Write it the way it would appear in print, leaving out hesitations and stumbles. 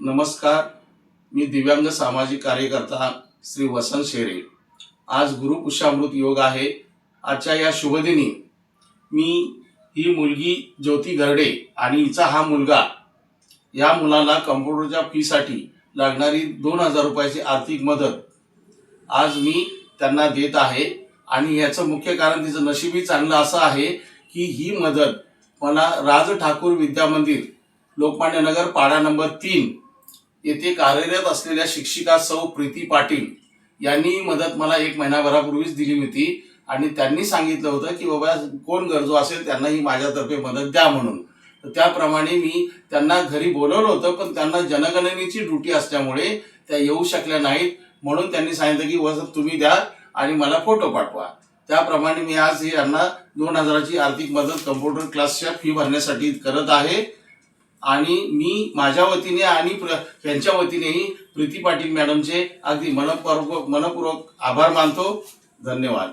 नमस्कार, मी दिव्यांग सामाजिक कार्यकर्ता श्री वसंत शेरे। आज गुरुपुष्यामृत योग आहे। आजच्या या शुभदिनी मी ही मुलगी ज्योती गरडे आणि हिचा हा मुलगा, या मुलाला कॉम्प्युटरच्या फीसाठी लागणारी 2000 रुपयाची आर्थिक मदत आज मी त्यांना देत आहे। आणि याचं मुख्य कारण तिचं नशीबही चांगलं असं आहे की ही मदत मला राज ठाकूर विद्या मंदिर, लोकमान्य नगर, पाडा नंबर 3 येथे कार्यरत असलेल्या शिक्षिका सौ प्रीती पाटील यांनी मदत मला 1 महिनाभरापूर्वीच दिली होती। आणि त्यांनी सांगितलं होतं की बाबा कोण गरजू असेल त्यांना ही माझ्यातर्फे मदत द्या म्हणून। तर त्याप्रमाणे मी त्यांना घरी बोलवलं होतं, पण त्यांना जनगणनेची ड्युटी असल्यामुळे त्या येऊ शकल्या नाहीत। म्हणून त्यांनी सांगितलं की वसंत तुम्ही द्या आणि मला फोटो पाठवा। त्याप्रमाणे मी आज यांना 2000ची आर्थिक मदत कॉम्प्युटर क्लासच्या फी भरण्यासाठी करत आहे। आणि मी माझ्या वतीने आणि त्यांच्या वतीनेही प्रीती पाटील मॅडमचे अगदी मनपूर्वक आभार मानतो। धन्यवाद।